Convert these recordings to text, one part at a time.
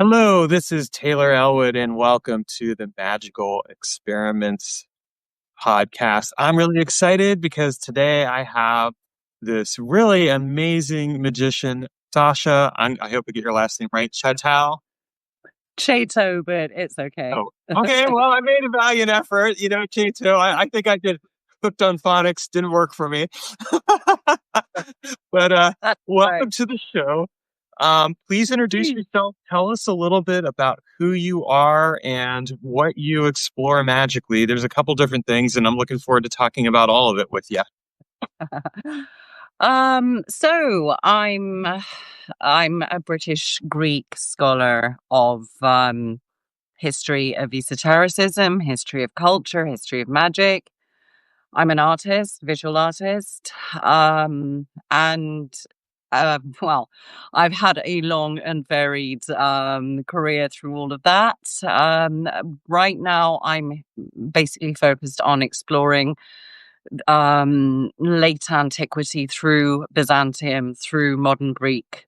Hello, this is Taylor Elwood, and welcome to the Magical Experiments podcast. I'm really excited because today I have this really amazing magician, Sasha. I hope I get your last name right, Chaitow. Chaitow, but it's okay. Oh, okay. Well, I made a valiant effort. Chaitow. I think I did hooked on phonics. Didn't work for me. But That's right. welcome to the show. Please introduce yourself. Tell us a little bit about who you are and what you explore magically. There's a couple different things, and I'm looking forward to talking about all of it with you. So I'm a British Greek scholar of history of esotericism, history of culture, history of magic. I'm an artist, visual artist, and well, I've had a long and varied career through all of that. Right now, I'm basically focused on exploring late antiquity through Byzantium, through modern Greek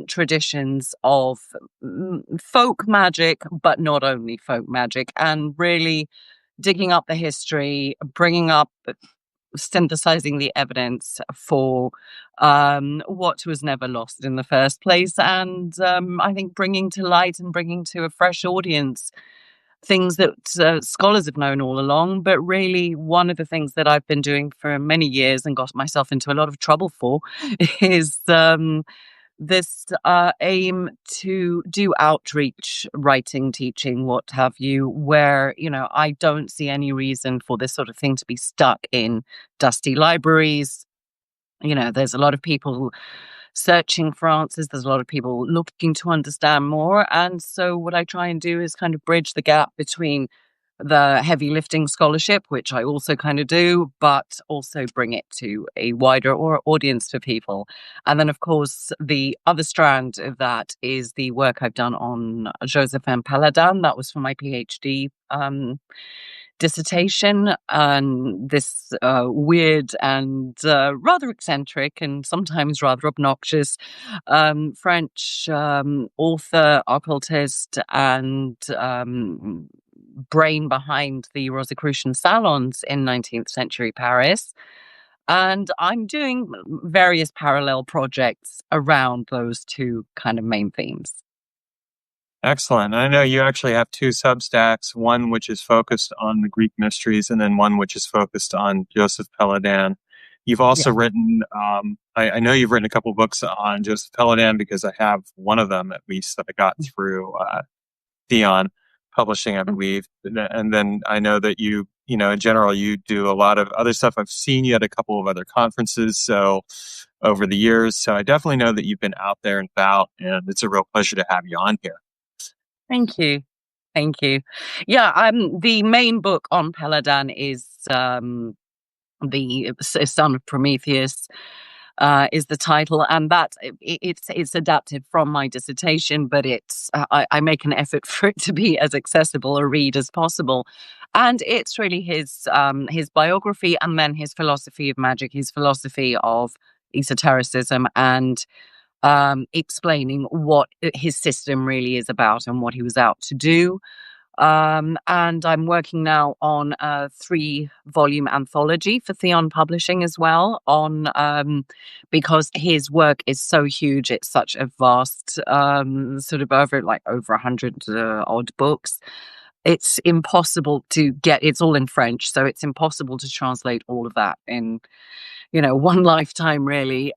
traditions of folk magic, but not only folk magic, and really digging up the history, bringing up, synthesizing the evidence for what was never lost in the first place, and I think bringing to light and bringing to a fresh audience things that scholars have known all along. But really, one of the things that I've been doing for many years and got myself into a lot of trouble for is this aim to do outreach, writing, teaching, what have you, where, I don't see any reason for this sort of thing to be stuck in dusty libraries. There's a lot of people searching for answers. There's a lot of people looking to understand more. And so what I try and do is kind of bridge the gap between the heavy lifting scholarship, which I also kind of do, but also bring it to a wider audience for people. And then, of course, the other strand of that is the work I've done on Joseph Péladan. That was for my PhD dissertation, and this weird and rather eccentric and sometimes rather obnoxious French author, occultist, and brain behind the Rosicrucian salons in 19th century Paris. And I'm doing various parallel projects around those two kind of main themes. Excellent. I know you actually have two Substacks, one which is focused on the Greek mysteries and then one which is focused on Joseph Péladan. You've also written, I know you've written a couple books on Joseph Péladan because I have one of them at least that I got through Theon Publishing, I believe. And then I know that in general, you do a lot of other stuff. I've seen you at a couple of other conferences over the years. So I definitely know that you've been out there and about, and it's a real pleasure to have you on here. Thank you. Thank you. Yeah, the main book on Péladan is the Son of Prometheus, is the title, and that it's adapted from my dissertation, but I make an effort for it to be as accessible a read as possible. And it's really his biography, and then his philosophy of magic, his philosophy of esotericism, and explaining what his system really is about and what he was out to do. And I'm working now on a 3-volume anthology for Theon Publishing as well, because his work is so huge. It's such a vast, sort of over 100 odd books. It's impossible to get. It's all in French, so it's impossible to translate all of that in one lifetime, really.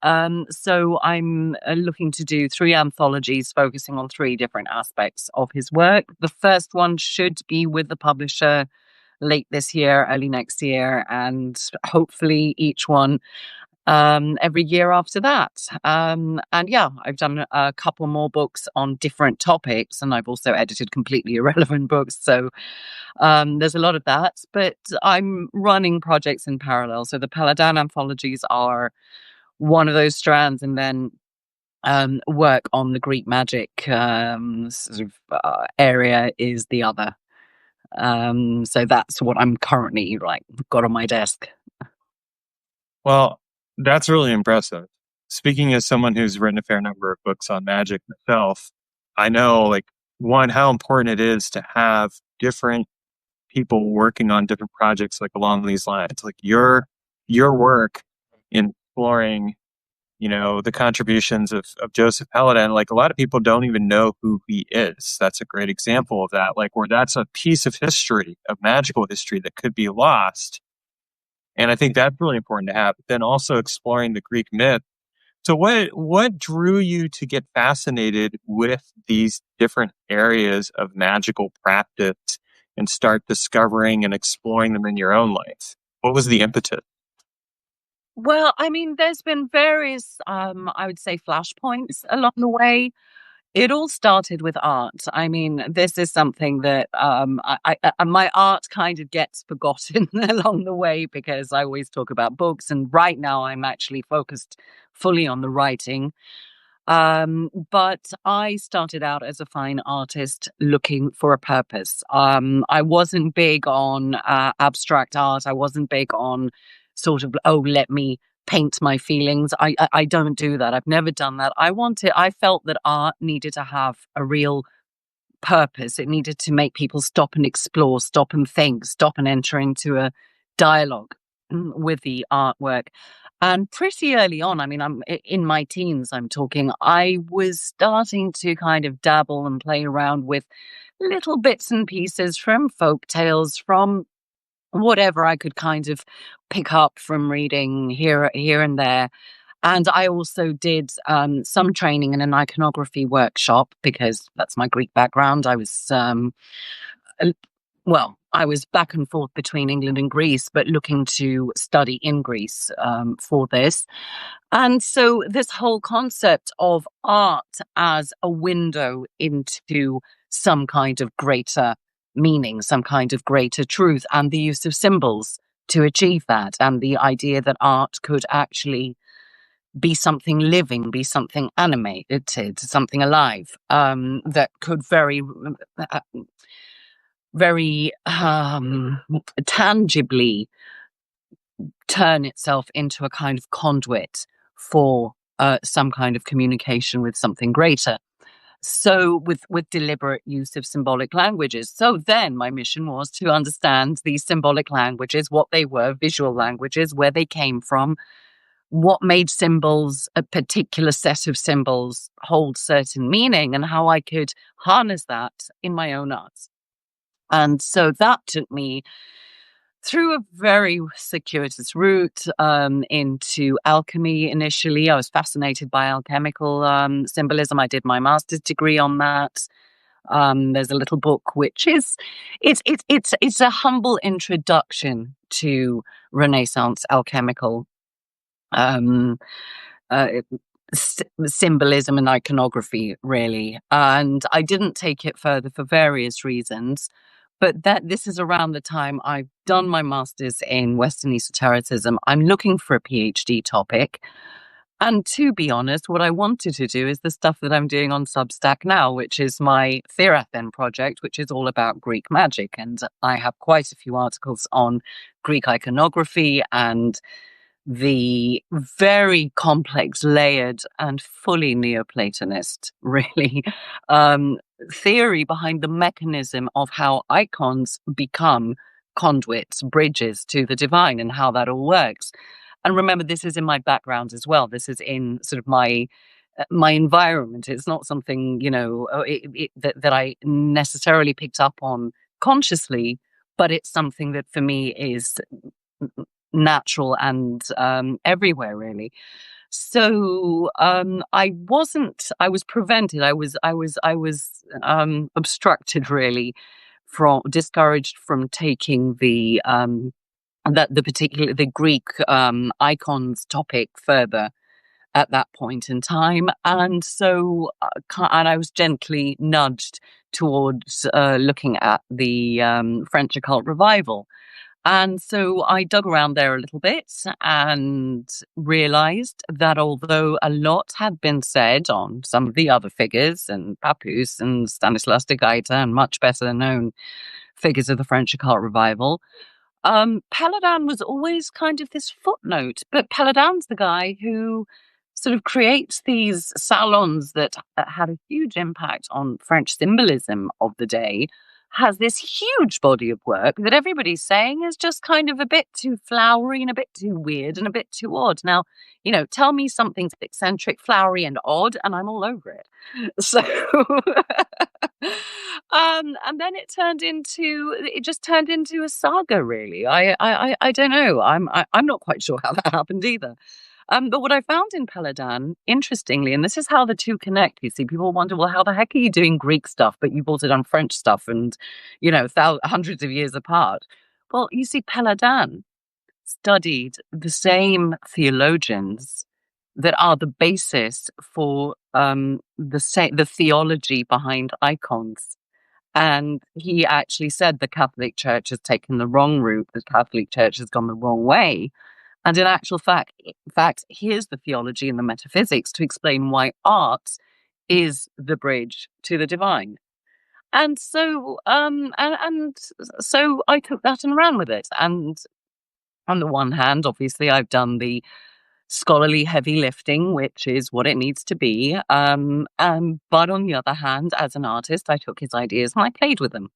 So I'm looking to do 3 anthologies focusing on 3 different aspects of his work. The first one should be with the publisher late this year, early next year, and hopefully each one every year after that. And yeah, I've done a couple more books on different topics, and I've also edited completely irrelevant books. So there's a lot of that, but I'm running projects in parallel. So the Péladan anthologies are one of those strands, and then work on the Greek magic area is the other. So that's what I'm currently got on my desk. Well, that's really impressive. Speaking as someone who's written a fair number of books on magic myself, I know, like, one, how important it is to have different people working on different projects, like along these lines. Like your work in exploring, the contributions of Joseph Péladan. Like, a lot of people don't even know who he is. That's a great example of that. Like, where that's a piece of history, of magical history, that could be lost. And I think that's really important to have. But then also exploring the Greek myth. So what drew you to get fascinated with these different areas of magical practice and start discovering and exploring them in your own life? What was the impetus? Well, I mean, there's been various, I would say, flashpoints along the way. It all started with art. I mean, this is something that my art kind of gets forgotten along the way because I always talk about books, and right now I'm actually focused fully on the writing. But I started out as a fine artist looking for a purpose. I wasn't big on abstract art. I wasn't big on sort of, oh, let me paint my feelings. I don't do that. I've never done that. I felt that art needed to have a real purpose. It needed to make people stop and explore, stop and think, stop and enter into a dialogue with the artwork. And pretty early on, I mean, I'm in my teens, I'm talking, I was starting to kind of dabble and play around with little bits and pieces from folk tales, from whatever I could kind of pick up from reading here and there. And I also did some training in an iconography workshop because that's my Greek background. Uh, I was back and forth between England and Greece, but looking to study in Greece for this. And so, this whole concept of art as a window into some kind of greater meaning, some kind of greater truth, and the use of symbols to achieve that, and the idea that art could actually be something living, be something animated, something alive, that could uh, very tangibly turn itself into a kind of conduit for some kind of communication with something greater. So, with deliberate use of symbolic languages. So then, my mission was to understand these symbolic languages, what they were, visual languages, where they came from, what made symbols, a particular set of symbols, hold certain meaning, and how I could harness that in my own arts. And so that took me through a very circuitous route into alchemy initially. I was fascinated by alchemical symbolism. I did my master's degree on that. There's a little book which is it's a humble introduction to Renaissance alchemical um, uh, symbolism and iconography, really. And I didn't take it further for various reasons. But this is around the time I've done my master's in Western esotericism. I'm looking for a PhD topic. And to be honest, what I wanted to do is the stuff that I'm doing on Substack now, which is my Therathen project, which is all about Greek magic. And I have quite a few articles on Greek iconography and the very complex, layered, and fully Neoplatonist, really, theory behind the mechanism of how icons become conduits, bridges to the divine, and how that all works. And remember, this is in my background as well. This is in sort of my environment. It's not something that I necessarily picked up on consciously, but it's something that for me is natural and everywhere, really. So I was prevented. I was obstructed, really, from discouraged from taking the Greek icons topic further at that point in time. And so and I was gently nudged towards looking at the French occult revival. And so I dug around there a little bit and realized that although a lot had been said on some of the other figures, and Papus and Stanislas de Gaeta and much better known figures of the French occult revival, Péladan was always kind of this footnote. But Péladan's the guy who sort of creates these salons that had a huge impact on French symbolism of the day, has this huge body of work that everybody's saying is just kind of a bit too flowery and a bit too weird and a bit too odd. Now, tell me something's eccentric, flowery, and odd, and I'm all over it. So, and then it just turned into a saga. Really, I don't know. I'm not quite sure how that happened either. But what I found in Péladan, interestingly, and this is how the two connect, you see, people wonder, well, how the heck are you doing Greek stuff, but you've also done French stuff and, hundreds of years apart? Well, you see, Péladan studied the same theologians that are the basis for the theology behind icons. And he actually said the Catholic Church has taken the wrong route, the Catholic Church has gone the wrong way. And in actual fact, here's the theology and the metaphysics to explain why art is the bridge to the divine. And so, so I took that and ran with it. And on the one hand, obviously, I've done the scholarly heavy lifting, which is what it needs to be. But on the other hand, as an artist, I took his ideas and I played with them.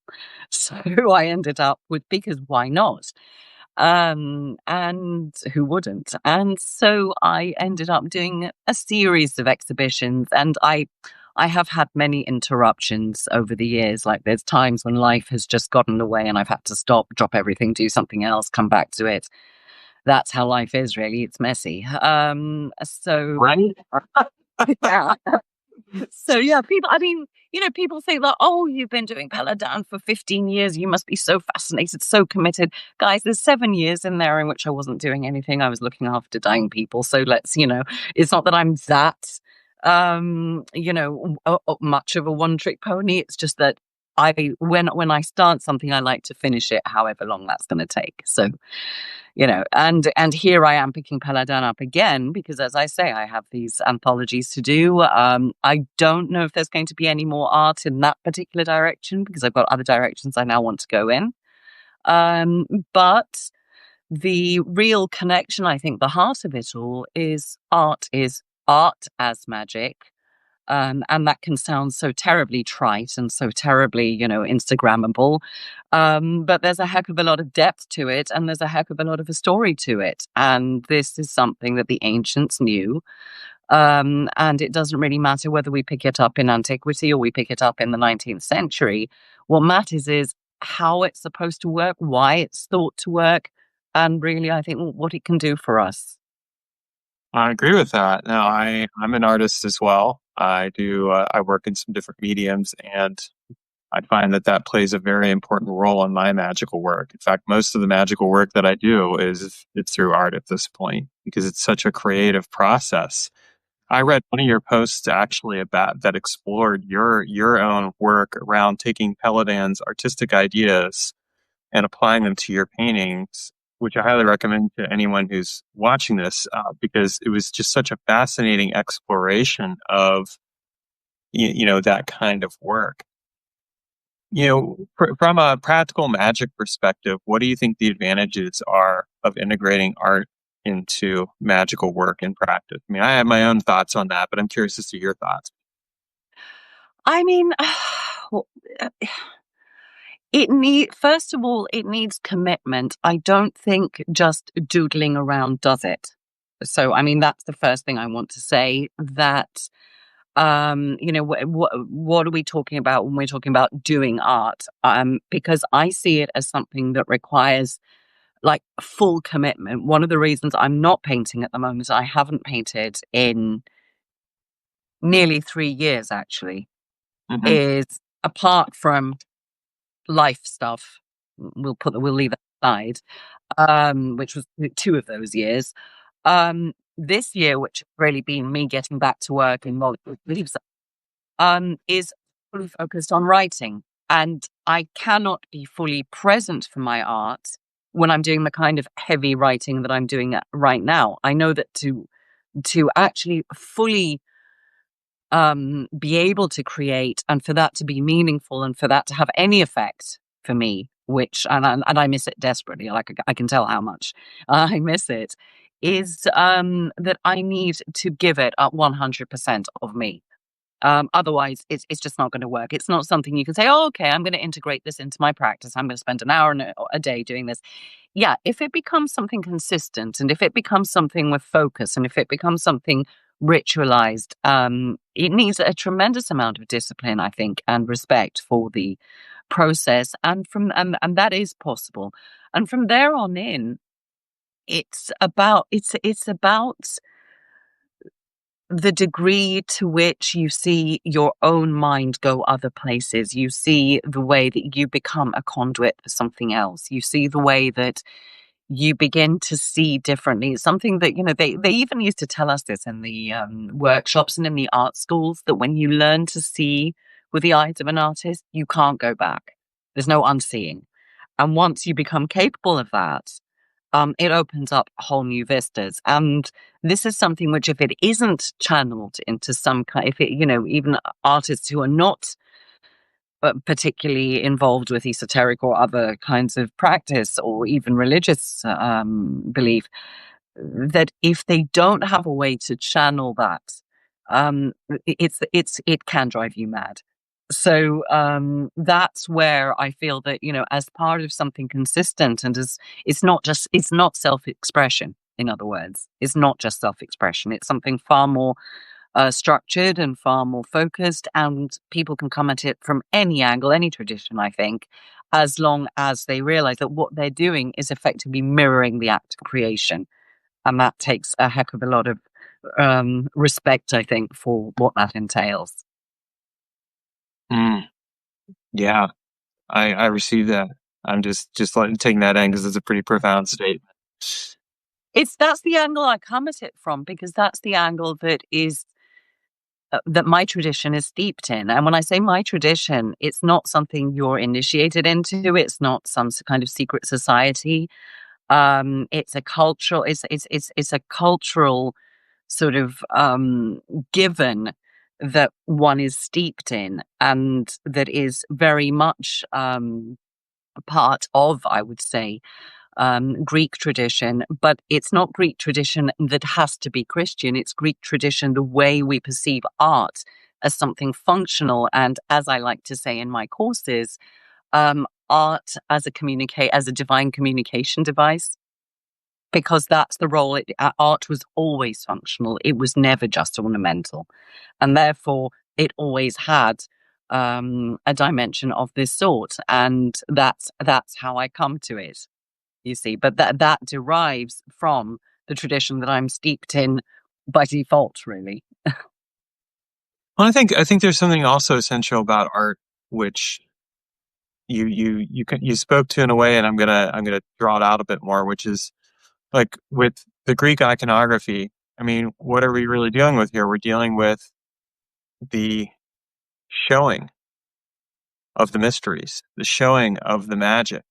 So I ended up with, because why not? And who wouldn't? And so I ended up doing a series of exhibitions, and I have had many interruptions over the years. Like there's times when life has just gotten in the way and I've had to stop, drop everything, do something else, come back to it. That's how life is, really. It's messy. So Right? yeah. So yeah, people think that, oh, you've been doing Péladan for 15 years. You must be so fascinated, so committed. Guys, there's 7 years in there in which I wasn't doing anything. I was looking after dying people. So it's not that I'm that, much of a one-trick pony. It's just that when I start something, I like to finish it however long that's going to take. So, and here I am picking Péladan up again because, as I say, I have these anthologies to do. I don't know if there's going to be any more art in that particular direction because I've got other directions I now want to go in. But the real connection, I think, the heart of it all is art as magic. And that can sound so terribly trite and so terribly, Instagrammable. But there's a heck of a lot of depth to it, and there's a heck of a lot of a story to it. And this is something that the ancients knew. And it doesn't really matter whether we pick it up in antiquity or we pick it up in the 19th century. What matters is how it's supposed to work, why it's thought to work, and really, I think, what it can do for us. I agree with that. Now, I'm an artist as well. I work in some different mediums, and I find that plays a very important role in my magical work. In fact, most of the magical work that I do it's through art at this point because it's such a creative process. I read one of your posts actually about that explored your own work around taking Péladan's artistic ideas and applying them to your paintings, which I highly recommend to anyone who's watching this, because it was just such a fascinating exploration of, that kind of work. From a practical magic perspective, what do you think the advantages are of integrating art into magical work in practice? I mean, I have my own thoughts on that, but I'm curious as to your thoughts. I mean, first of all, it needs commitment. I don't think just doodling around does it. So, I mean, that's the first thing I want to say. That what are we talking about when we're talking about doing art? Because I see it as something that requires like full commitment. One of the reasons I'm not painting at the moment, I haven't painted in nearly 3 years actually, Mm-hmm. is apart from life stuff. We'll leave that aside. Which was 2 of those years. This year, which has really been me getting back to work and leaves, is fully focused on writing. And I cannot be fully present for my art when I'm doing the kind of heavy writing that I'm doing right now. I know that to actually fully be able to create and for that to be meaningful and for that to have any effect for me, which and I miss it desperately. Like I can tell how much I miss it. is that I need to give it up 100% of me. Otherwise, it's just not going to work. It's not something you can say, oh, okay, I'm going to integrate this into my practice. I'm going to spend an hour and a day doing this. Yeah, if it becomes something consistent, and if it becomes something with focus, and if it becomes something ritualized, it needs a tremendous amount of discipline, I think, and respect for the process. And that is possible. And from there on in, it's about the degree to which you see your own mind go other places. You see the way that you become a conduit for something else. You see the way that you begin to see differently. Something that, they even used to tell us this in the workshops and in the art schools, that when you learn to see with the eyes of an artist, you can't go back. There's no unseeing. And once you become capable of that, it opens up whole new vistas. And this is something which, if it isn't channeled into some kind, if it, even artists who are not particularly involved with esoteric or other kinds of practice or even religious belief, that if they don't have a way to channel that, it can drive you mad. So that's where I feel that, as part of something consistent, and as it's not self-expression. In other words, it's not just self-expression. It's something far more structured and far more focused, and people can come at it from any angle, any tradition, I think, as long as they realize that what they're doing is effectively mirroring the act of creation. And that takes a heck of a lot of respect, I think, for what that entails. Yeah, I received that. I'm just taking that in because it's a pretty profound statement. That's the angle I come at it from, because that's the angle that is that my tradition is steeped in. And when I say my tradition, it's not something you're initiated into. It's not some kind of secret society. It's a cultural. It's a cultural sort of given that one is steeped in, and that is very much a part of, I would say, Greek tradition. But it's not Greek tradition that has to be Christian. It's Greek tradition, the way we perceive art as something functional, and, as I like to say in my courses, art as a divine communication device. Because that's the role. Art was always functional. It was never just ornamental. And therefore, it always had a dimension of this sort. And that's how I come to it, you see. But that derives from the tradition that I'm steeped in by default, really. Well, I think there's something also essential about art, which you spoke to in a way, and I'm gonna draw it out a bit more, which is like with the Greek iconography. I mean, what are we really dealing with here? We're dealing with the showing of the mysteries, the showing of the magic.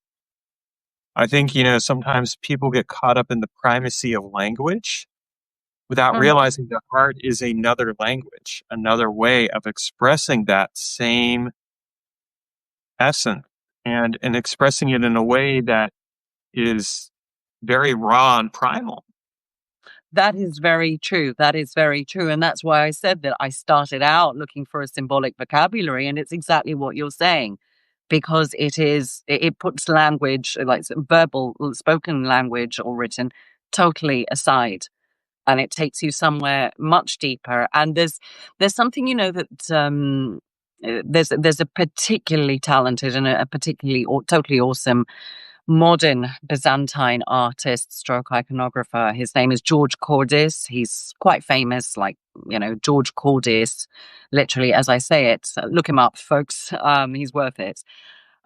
I think, sometimes people get caught up in the primacy of language without realizing that art is another language, another way of expressing that same essence, and expressing it in a way that is very raw and primal. That is very true. That is very true. And that's why I said that I started out looking for a symbolic vocabulary. And it's exactly what you're saying, because it puts language, like verbal, spoken language or written, totally aside. And it takes you somewhere much deeper. And there's something, that there's a particularly talented and a particularly totally awesome modern Byzantine artist stroke iconographer. His name is George Cordis. He's quite famous, like, George Cordis, literally, as I say it. Look him up, folks. He's worth it.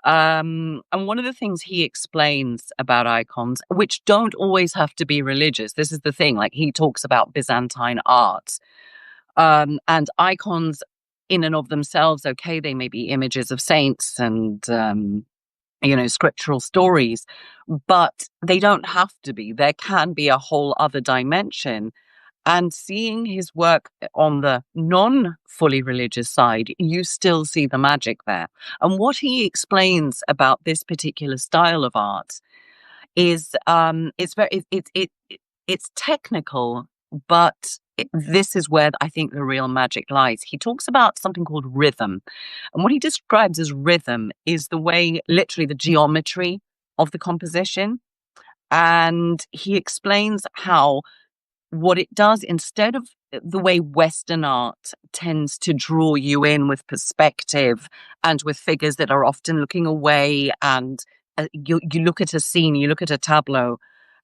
And one of the things he explains about icons, which don't always have to be religious, this is the thing, like, he talks about Byzantine art, and icons in and of themselves, okay, they may be images of saints and scriptural stories, but they don't have to be. There can be a whole other dimension. And seeing his work on the non-fully religious side, you still see the magic there. And what he explains about this particular style of art is, it's technical, but this is where I think the real magic lies. He talks about something called rhythm. And what he describes as rhythm is the way, literally, the geometry of the composition. And he explains how what it does, instead of the way Western art tends to draw you in with perspective and with figures that are often looking away, and you look at a scene, you look at a tableau,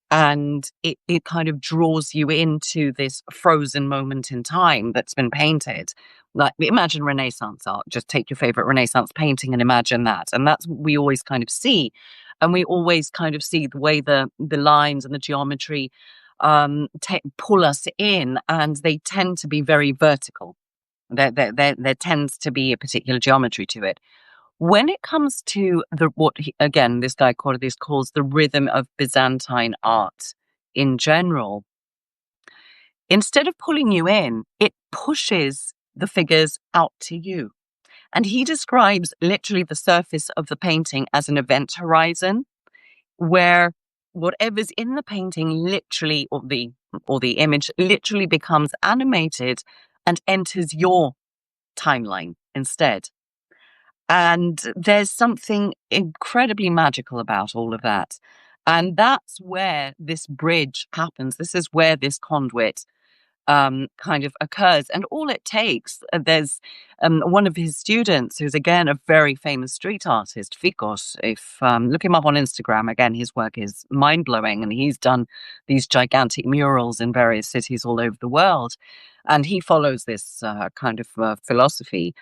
and it kind of draws you into this frozen moment in time that's been painted. Like, imagine Renaissance art. Just take your favorite Renaissance painting and imagine that. And that's what we always kind of see. And we always kind of see the way the lines and the geometry pull us in, and they tend to be very vertical. There tends to be a particular geometry to it. When it comes to again, this guy Cordes calls the rhythm of Byzantine art in general, instead of pulling you in, it pushes the figures out to you. And he describes literally the surface of the painting as an event horizon, where whatever's in the painting literally, or the image literally becomes animated and enters your timeline instead. And there's something incredibly magical about all of that. And that's where this bridge happens. This is where this conduit kind of occurs. And all it takes, there's one of his students, who's again a very famous street artist, Ficos. If look him up on Instagram, again, his work is mind blowing, and he's done these gigantic murals in various cities all over the world. And he follows this kind of philosophy.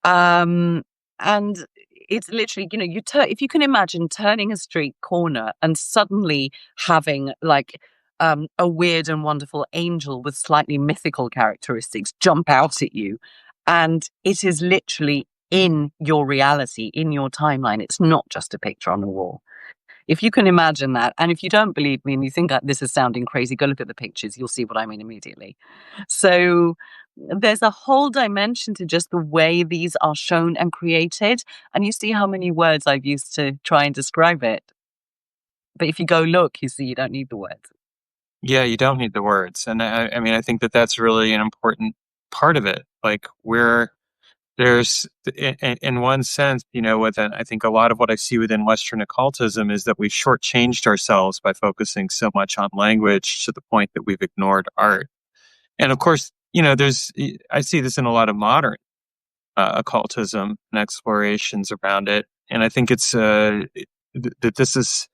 Um, and it's literally, if you can imagine turning a street corner and suddenly having like a weird and wonderful angel with slightly mythical characteristics jump out at you, and it is literally in your reality, in your timeline. It's not just a picture on the wall. If you can imagine that, and if you don't believe me and you think this is sounding crazy, go look at the pictures. You'll see what I mean immediately. So there's a whole dimension to just the way these are shown and created. And you see how many words I've used to try and describe it. But if you go look, you see you don't need the words. Yeah, you don't need the words. And I mean, I think that that's really an important part of it. Like, there's, in one sense, I think a lot of what I see within Western occultism is that we've shortchanged ourselves by focusing so much on language to the point that we've ignored art. And of course, I see this in a lot of modern occultism and explorations around it. And I think that this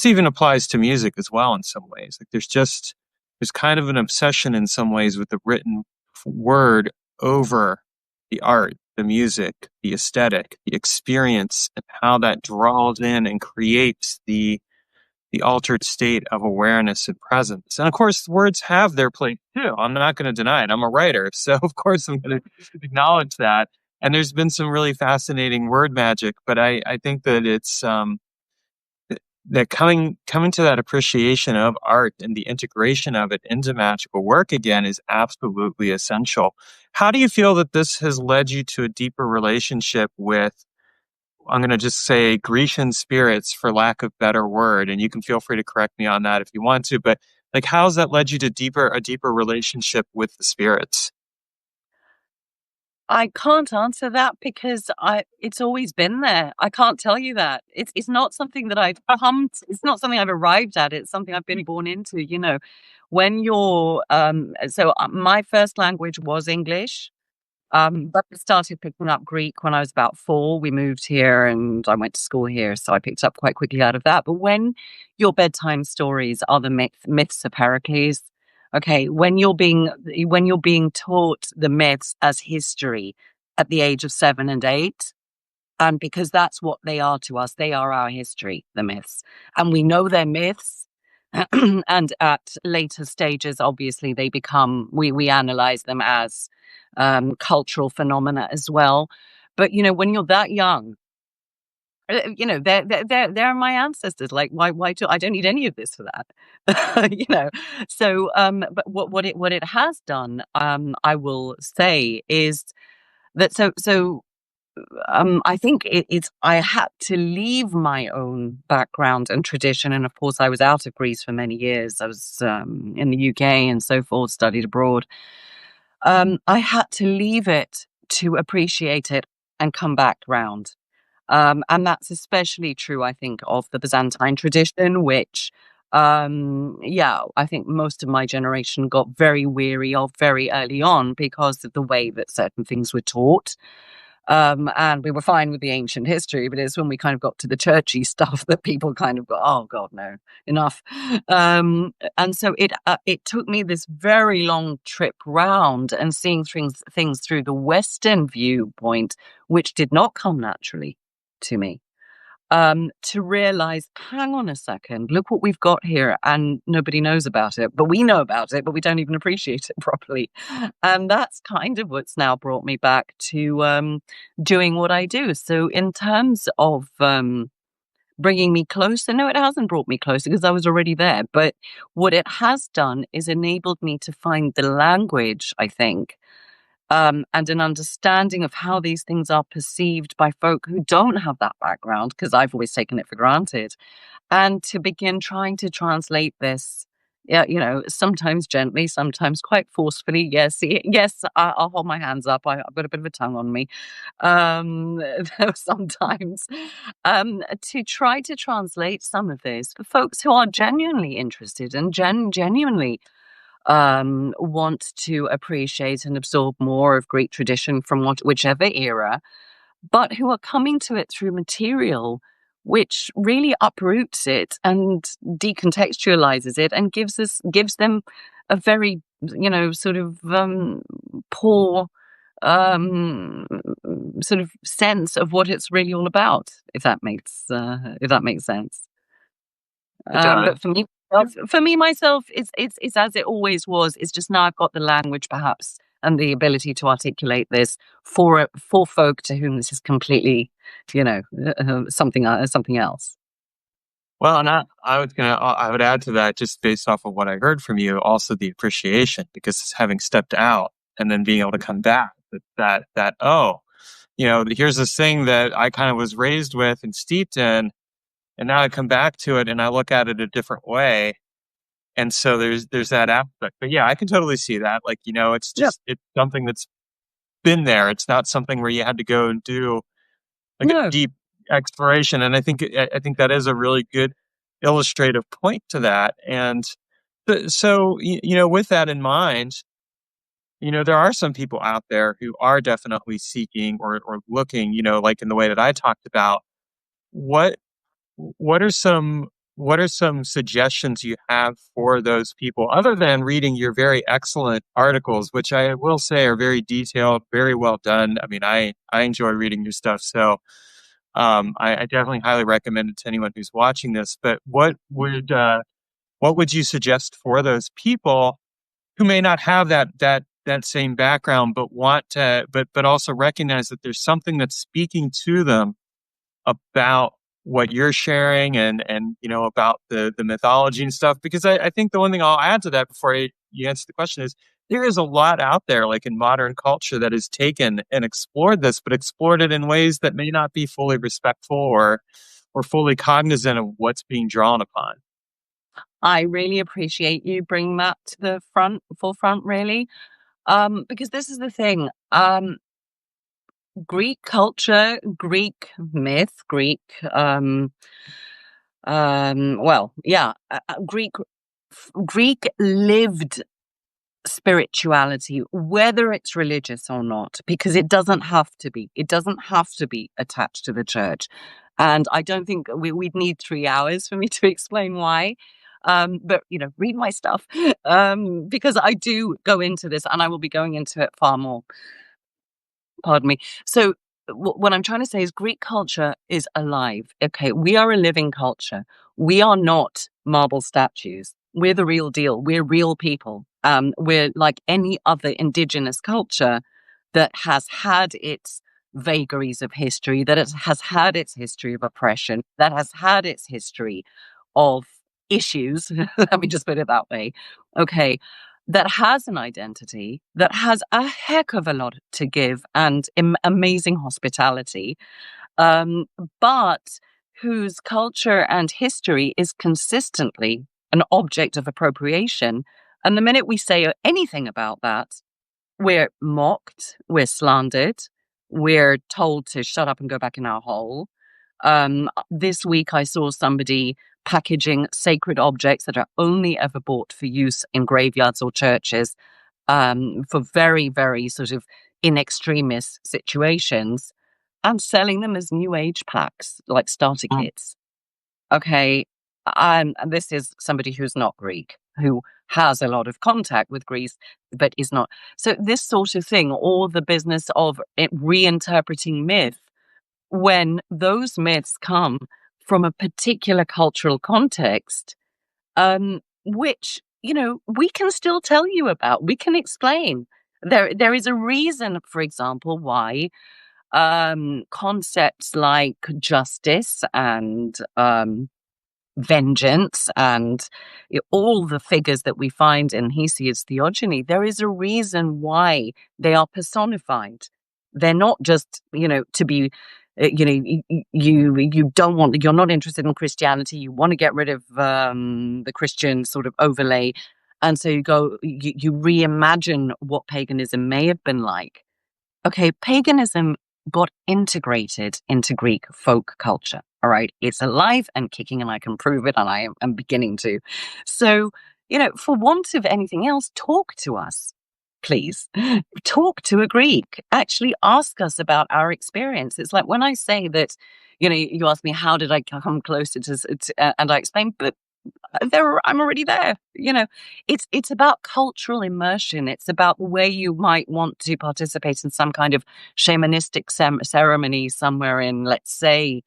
even applies to music as well in some ways. Like, there's kind of an obsession in some ways with the written word over the art, the music, the aesthetic, the experience, and how that draws in and creates the altered state of awareness and presence. And of course, words have their place too. I'm not going to deny it. I'm a writer, so of course I'm going to acknowledge that. And there's been some really fascinating word magic, but I think that it's that coming to that appreciation of art and the integration of it into magical work again is absolutely essential. How do you feel that this has led you to a deeper relationship with, I'm going to just say, Grecian spirits, for lack of better word, and you can feel free to correct me on that if you want to, but like, how's that led you to a deeper relationship with the spirits? I can't answer that because it's always been there. I can't tell you that. It's not something that I've it's not something I've arrived at. It's something I've been born into, When you're my first language was English. But I started picking up Greek when I was about 4. We moved here and I went to school here, so I picked up quite quickly out of that. But when your bedtime stories are the myths of Heracles, okay, when you're being taught the myths as history at the age of 7 and 8, and because that's what they are to us, they are our history, the myths, and we know they're myths. And at later stages, obviously, they become, we analyze them as cultural phenomena as well. But when you're that young, they're my ancestors. Like, why do I don't need any of this for that? So but what it has done, I will say, is that so I think I had to leave my own background and tradition. And of course, I was out of Greece for many years. I was in the UK and so forth, studied abroad. I had to leave it to appreciate it and come back round. And that's especially true, I think, of the Byzantine tradition, which, yeah, I think most of my generation got very weary of very early on because of the way that certain things were taught. And we were fine with the ancient history, but it's when we kind of got to the churchy stuff that people kind of go, "Oh God, no, enough." And so it took me this very long trip round and seeing things through the Western viewpoint, which did not come naturally to me, to realize, hang on a second, look what we've got here, and nobody knows about it, but we know about it, but we don't even appreciate it properly. And that's kind of what's now brought me back to doing what I do. So, in terms of bringing me closer, no, it hasn't brought me closer because I was already there. But what it has done is enabled me to find the language, I think, and an understanding of how these things are perceived by folk who don't have that background, because I've always taken it for granted, and to begin trying to translate this, yeah, sometimes gently, sometimes quite forcefully. Yes, yes, I'll hold my hands up. I've got a bit of a tongue on me. Um, sometimes, to try to translate some of this for folks who are genuinely interested and genuinely want to appreciate and absorb more of Greek tradition from whichever era, but who are coming to it through material which really uproots it and decontextualizes it and gives them a very sort of poor um sort of sense of what it's really all about, if that makes sense. It does. But for me myself, it's as it always was. It's just now I've got the language, perhaps, and the ability to articulate this for folk to whom this is completely, something else. Well, and I would add to that, just based off of what I heard from you, also the appreciation, because having stepped out and then being able to come back, oh, here's this thing that I kind of was raised with and steeped in, and now I come back to it and I look at it a different way. And so there's that aspect. But yeah, I can totally see that. Like, Yeah. it's something that's been there. It's not something where you had to go and do like a No. deep exploration. And I think that is a really good illustrative point to that. And so, with that in mind, there are some people out there who are definitely seeking or looking, like in the way that I talked about. What what are some what are some suggestions you have for those people other than reading your very excellent articles, which I will say are very detailed, very well done. I mean, I enjoy reading your stuff, so I definitely highly recommend it to anyone who's watching this. But what would you suggest for those people who may not have that same background, but want to, but also recognize that there's something that's speaking to them about what you're sharing and about the mythology and stuff? Because I think the one thing I'll add to that before you answer the question is there is a lot out there, like in modern culture, that has taken and explored this, but explored it in ways that may not be fully respectful or fully cognizant of what's being drawn upon. I really appreciate you bringing that to the forefront, really, because this is the thing. Greek culture, Greek myth, um, well, yeah, Greek lived spirituality, whether it's religious or not, because it doesn't have to be. It doesn't have to be attached to the church. And I don't think we'd need 3 hours for me to explain why. But, read my stuff, because I do go into this and I will be going into it far more. Pardon me. So, what I'm trying to say is Greek culture is alive. Okay, we are a living culture. We are not marble statues. We're the real deal. We're real people. We're like any other indigenous culture that has had its vagaries of history, that it has had its history of oppression, that has had its history of issues. Let me just put it that way. Okay. that has an identity, that has a heck of a lot to give and amazing hospitality, um, but whose culture and history is consistently an object of appropriation. And the minute we say anything about that, we're mocked, we're slandered, we're told to shut up and go back in our hole. This week, I saw somebody packaging sacred objects that are only ever bought for use in graveyards or churches, for very, very sort of in extremis situations, and selling them as new age packs, like starter kits. Okay, this is somebody who's not Greek, who has a lot of contact with Greece, but is not. So this sort of thing, or the business of reinterpreting myth, when those myths come from a particular cultural context, which, we can still tell you about, we can explain. There is a reason, for example, why concepts like justice and vengeance and all the figures that we find in Hesiod's theogony, there is a reason why they are personified. They're not just, to be, you don't want, you're not interested in Christianity, you want to get rid of the Christian sort of overlay. And so you reimagine what paganism may have been like. Okay, paganism got integrated into Greek folk culture. All right, it's alive and kicking, and I can prove it, and I am beginning to. So, for want of anything else, talk to us, please. Talk to a Greek. Actually, ask us about our experience. It's like when I say that, you ask me, how did I come closer and I explain, but I'm already there. It's about cultural immersion. It's about the way you might want to participate in some kind of shamanistic ceremony somewhere in, let's say,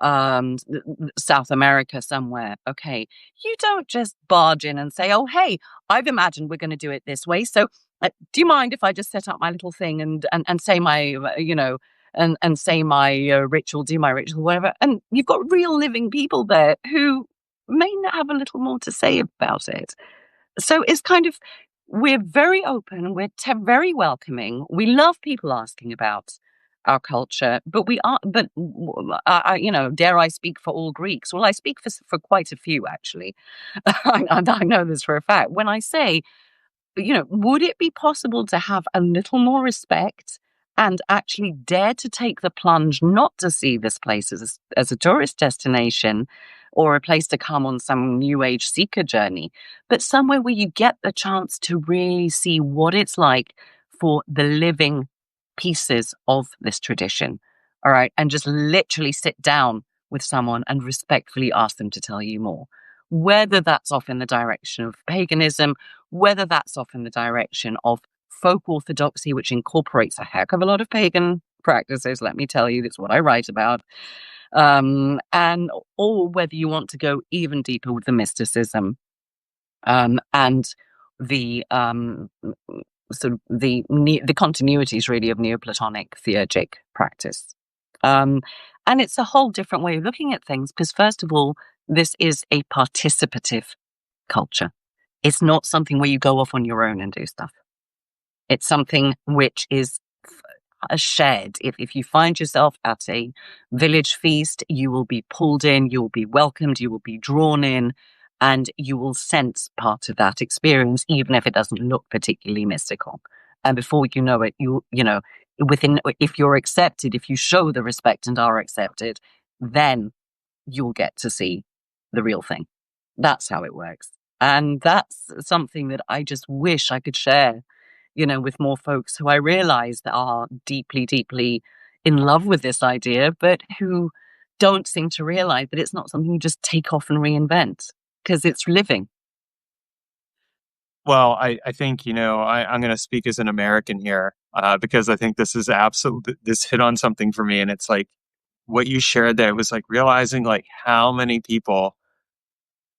South America somewhere. Okay, you don't just barge in and say, "Oh, hey, I've imagined we're going to do it this way. So, do you mind if I just set up my little thing and say my, and say my ritual, do my ritual, whatever." And you've got real living people there who may have a little more to say about it. So it's kind of, we're very open, we're very welcoming. We love people asking about our culture, but dare I speak for all Greeks? Well, I speak for quite a few, actually. I know this for a fact. When I say, would it be possible to have a little more respect and actually dare to take the plunge, not to see this place as a tourist destination or a place to come on some new age seeker journey, but somewhere where you get the chance to really see what it's like for the living pieces of this tradition. All right. And just literally sit down with someone and respectfully ask them to tell you more, whether that's off in the direction of paganism, whether that's off in the direction of folk orthodoxy, which incorporates a heck of a lot of pagan practices. Let me tell you, that's what I write about. And or whether you want to go even deeper with the mysticism, and the sort of the continuities really of Neoplatonic theurgic practice. And it's a whole different way of looking at things because, first of all, this is a participative culture. It's not something where you go off on your own and do stuff. It's something which is shared. If you find yourself at a village feast, you will be pulled in, you will be welcomed, you will be drawn in, and you will sense part of that experience, even if it doesn't look particularly mystical. And before you know it, if you're accepted, if you show the respect and are accepted, then you'll get to see the real thing. That's how it works. And that's something that I just wish I could share, with more folks who I realize that are deeply, deeply in love with this idea, but who don't seem to realize that it's not something you just take off and reinvent because it's living. Well, I think, I'm going to speak as an American here because I think this is this hit on something for me. And it's like what you shared there was like realizing like how many people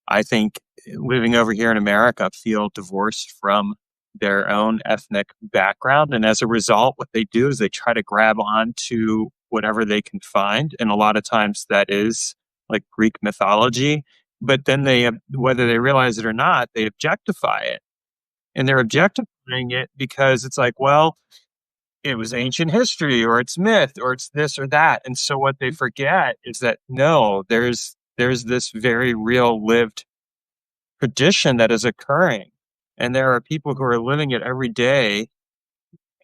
I think living over here in America feel divorced from their own ethnic background. And as a result, what they do is they try to grab onto whatever they can find. And a lot of times that is like Greek mythology. But then whether they realize it or not, they objectify it. and they're objectifying it because it's like, well, it was ancient history or it's myth or it's this or that. And so what they forget is that no, there's this very real lived tradition that is occurring. And there are people who are living it every day,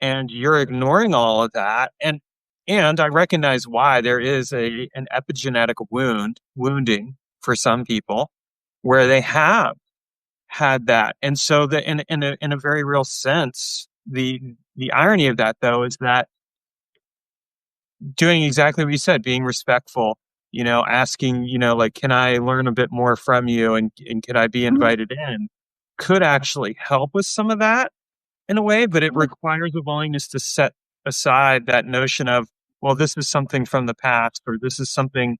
and you're ignoring all of that. And I recognize why there is an epigenetic wounding for some people where they have had that. And so in a very real sense, the irony of that though is that doing exactly what you said, being respectful, asking, like, can I learn a bit more from you, and can I be Mhm. invited in, could actually help with some of that in a way, but it requires a willingness to set aside that notion of, well, this is something from the past, or this is something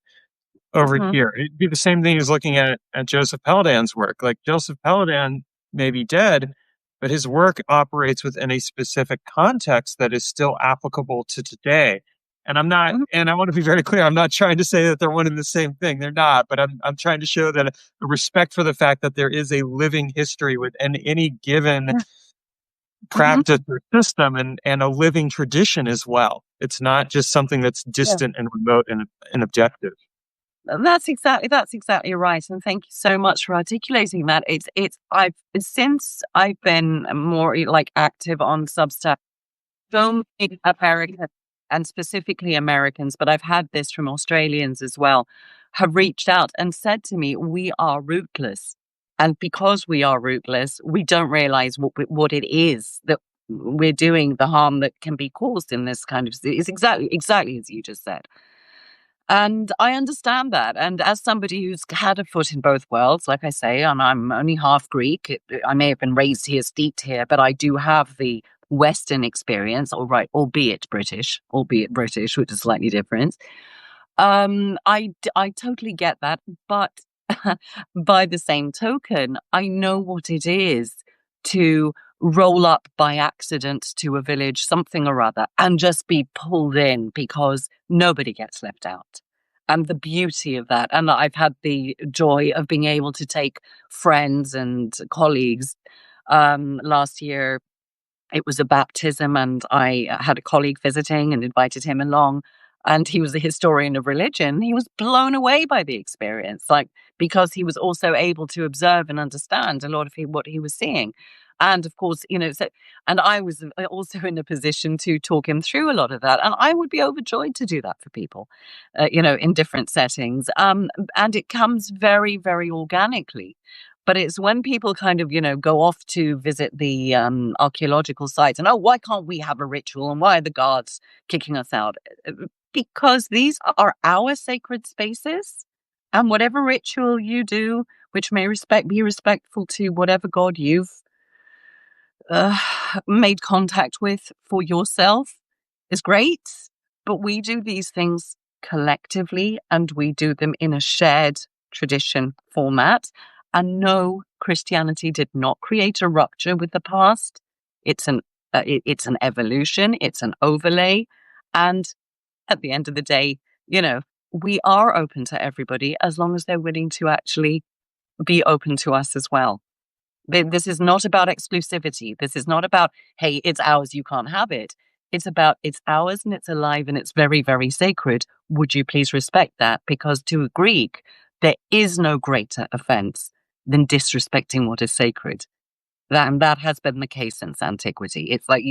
over Mhm. here. It'd be the same thing as looking at Joseph Péladan's work. Like, Joseph Péladan may be dead, but his work operates within a specific context that is still applicable to today. And Mhm. I want to be very clear, I'm not trying to say that they're one and the same thing. They're not, but I'm trying to show that a respect for the fact that there is a living history within any given Yeah. Mhm. practice or system, and a living tradition as well. It's not just something that's Yeah. distant and remote and objective. That's exactly right, and thank you so much for articulating that. It's I've since I've been more like active on Substack. So many Americans, and specifically Americans, but I've had this from Australians as well, have reached out and said to me, "We are rootless, and because we are rootless, we don't realize what it is that we're doing, the harm that can be caused in this kind of." It's exactly as you just said. And I understand that. And as somebody who's had a foot in both worlds, like I say, and I'm only half Greek, I may have been raised here, steeped here, but I do have the Western experience, all right, albeit British, which is slightly different. I totally get that, but by the same token, I know what it is to roll up by accident to a village, something or other, and just be pulled in because nobody gets left out. And the beauty of that, and I've had the joy of being able to take friends and colleagues. Last year, it was a baptism, and I had a colleague visiting and invited him along. And he was a historian of religion. He was blown away by the experience, like, because he was also able to observe and understand a lot of what he was seeing. And of course, and I was also in a position to talk him through a lot of that. And I would be overjoyed to do that for people, in different settings. And it comes very, very organically. But it's when people kind of, go off to visit the archaeological sites and, oh, why can't we have a ritual? And why are the guards kicking us out? Because these are our sacred spaces. And whatever ritual you do, which may be respectful to whatever God you've uh, made contact with for yourself, is great. But we do these things collectively, and we do them in a shared tradition format. And no, Christianity did not create a rupture with the past. It's an evolution. It's an overlay. And at the end of the day, you know, we are open to everybody as long as they're willing to actually be open to us as well. This is not about exclusivity. This is not about, hey, it's ours, you can't have it. It's about, it's ours and it's alive and it's very, very sacred. Would you please respect that? Because to a Greek, there is no greater offense than disrespecting what is sacred. And that has been the case since antiquity. It's like,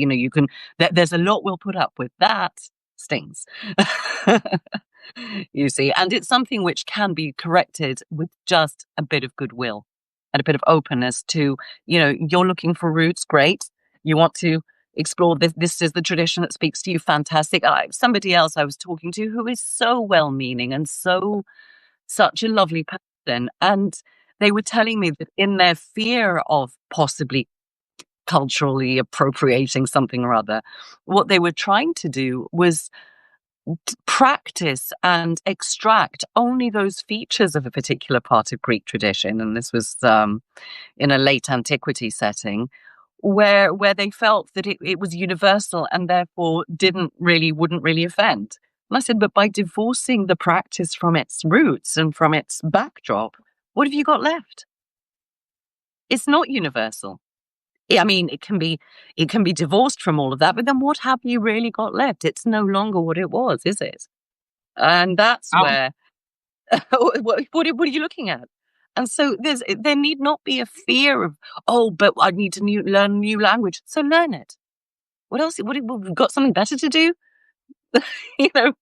there's a lot we'll put up with. That stings. You see, and it's something which can be corrected with just a bit of goodwill and a bit of openness to, you're looking for roots, great. You want to explore this. This is the tradition that speaks to you. Fantastic. Somebody else I was talking to who is so well meaning and such a lovely person. And they were telling me that in their fear of possibly culturally appropriating something or other, what they were trying to do was practice and extract only those features of a particular part of Greek tradition. And this was in a late antiquity setting where they felt that it was universal and therefore wouldn't really offend. And I said, but by divorcing the practice from its roots and from its backdrop, what have you got left? It's not universal. I mean, it can be divorced from all of that, but then what have you really got left? It's no longer what it was, is it? And that's Oh, where what are you looking at? And so there need not be a fear of, oh, but I need to learn a new language. So learn it. What else? We've got something better to do? you know,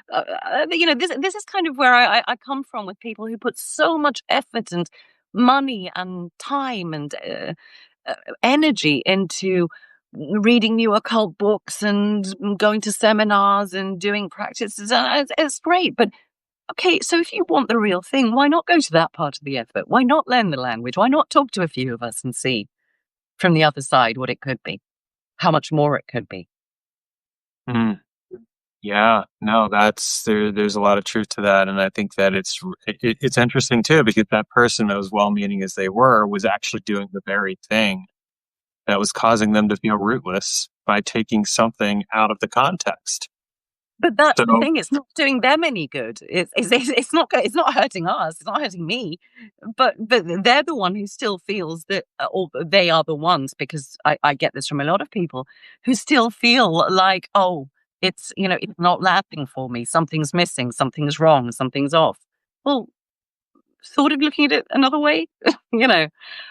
this is kind of where I come from with people who put so much effort and money and time and energy into reading new occult books and going to seminars and doing practices. It's great, but okay, so if you want the real thing, why not go to that part of the effort? Why not learn the language? Why not talk to a few of us and see from the other side what it could be, how much more it could be? mm, yeah, no, there's a lot of truth to that, and I think that it's interesting too because that person, as well-meaning as they were, was actually doing the very thing that was causing them to feel rootless by taking something out of the context. But that's the So, thing; it's not doing them any good. It's not it's not hurting us. It's not hurting me. But they're the one who still feels that, or they are the ones, because I get this from a lot of people who still feel like, oh, it's it's not landing for me. Something's missing. Something's wrong. Something's off. Well, sort of looking at it another way, you know.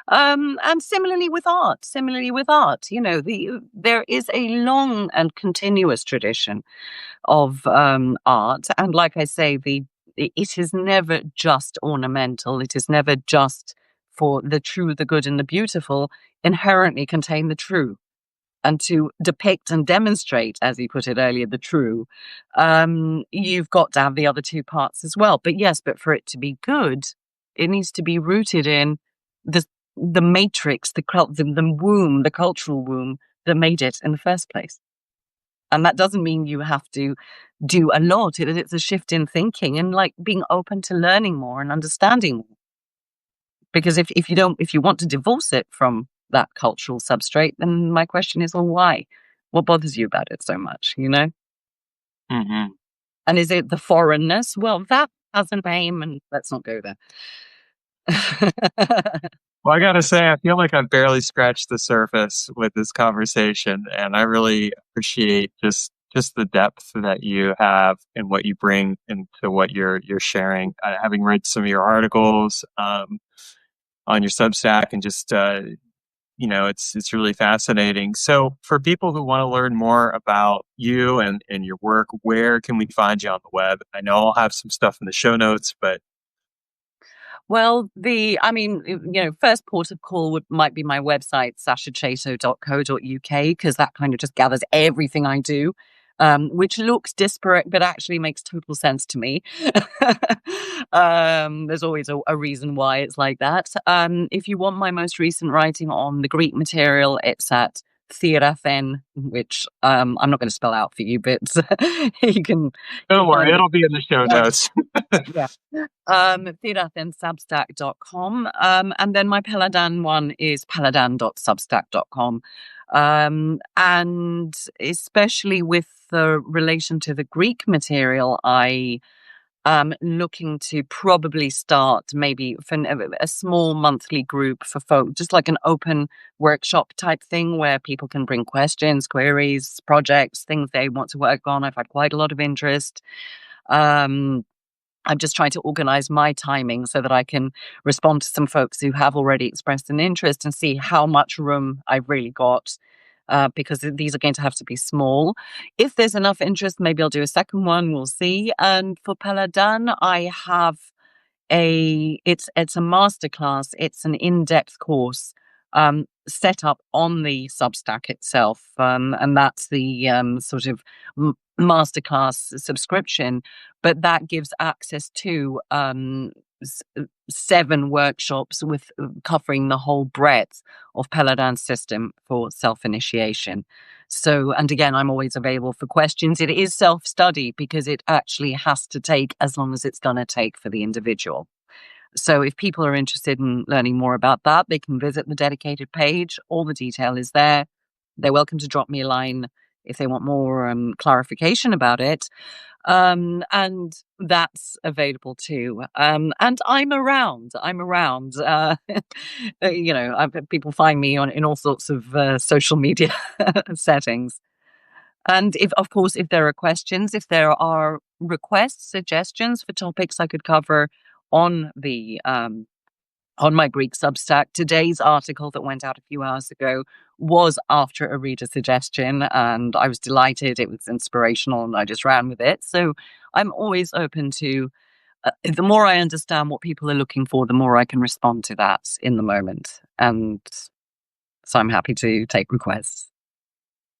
And similarly with art, there is a long and continuous tradition of art, and like I say, it is never just ornamental. It is never just for the true, the good, and the beautiful. Inherently contain the true, and to depict and demonstrate, as you put it earlier, the true, you've got to have the other two parts as well. But yes, but for it to be good, it needs to be rooted in the matrix, the womb, the cultural womb that made it in the first place. And that doesn't mean you have to do a lot. It's a shift in thinking and like being open to learning more and understanding more. Because if you want to divorce it from that cultural substrate, then my question is, well, why? What bothers you about it so much, mhm. And is it the foreignness? Well, that has a name, and let's not go there. Well, I gotta say, I feel like I've barely scratched the surface with this conversation, and I really appreciate just the depth that you have and what you bring into what you're sharing. Having read some of your articles on your Substack, and just it's really fascinating. So, for people who want to learn more about you and your work, where can we find you on the web? I know I'll have some stuff in the show notes, but Well, first port of call might be my website, sashachaitow.co.uk, because that kind of just gathers everything I do, which looks disparate, but actually makes total sense to me. There's always a reason why it's like that. If you want my most recent writing on the Greek material, it's at Therathen, which I'm not going to spell out for you, but you can don't find worry, it. it'll be in the show notes. Yeah. Therathen.substack.com. And then my Péladan one is péladan.substack.com. And especially with the relation to the Greek material, I am looking to probably start maybe for a small monthly group for folk, just like an open workshop type thing where people can bring questions, queries, projects, things they want to work on. I've had quite a lot of interest. Um, I'm just trying to organize my timing so that I can respond to some folks who have already expressed an interest and see how much room I've really got. Because these are going to have to be small. If there's enough interest, maybe I'll do a second one. We'll see. And for Péladan, I have it's a masterclass. It's an in-depth course set up on the Substack itself, and that's the sort of masterclass subscription. But that gives access to 7 workshops with covering the whole breadth of Péladan's system for self-initiation. So, and again, I'm always available for questions. It is self-study because it actually has to take as long as it's going to take for the individual. So if people are interested in learning more about that, they can visit the dedicated page. All the detail is there. They're welcome to drop me a line if they want more clarification about it. And that's available too. And I'm around. People find me in all sorts of social media settings. And of course, if there are questions, if there are requests, suggestions for topics I could cover on the on my Greek Substack. Today's article that went out a few hours ago was after a reader suggestion, and I was delighted. It was inspirational, and I just ran with it. So I'm always open to the more I understand what people are looking for, the more I can respond to that in the moment. And so I'm happy to take requests.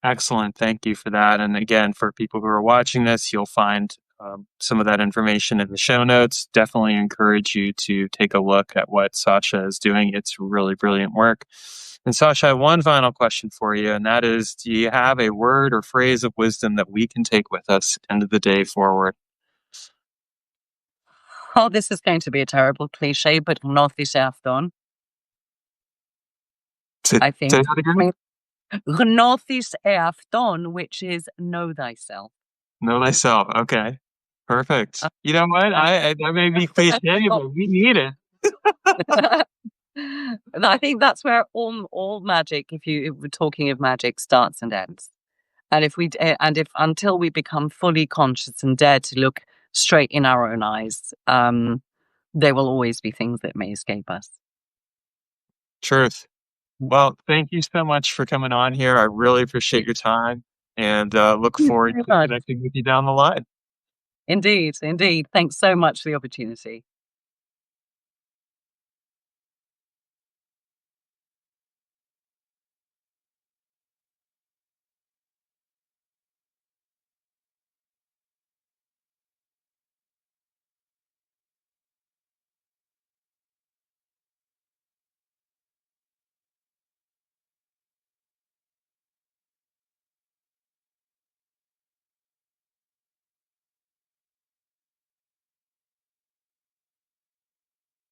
Excellent. Thank you for that. And again, for people who are watching this, you'll find some of that information in the show notes. Definitely encourage you to take a look at what Sasha is doing. It's really brilliant work. And Sasha, I have one final question for you, and that is, do you have a word or phrase of wisdom that we can take with us end of the day forward? Oh, this is going to be a terrible cliche, but gnosis eafton. I think Say that again? gnosis eafton, which is know thyself. Know thyself. Okay. Perfect. You know what? That may be cliche, but we need it. And I think that's where all magic, if we're talking of magic, starts and ends. And if until we become fully conscious and dare to look straight in our own eyes, there will always be things that may escape us. Truth. Well, thank you so much for coming on here. I really appreciate your time, and look forward to connecting with you down the line. Indeed. Thanks so much for the opportunity.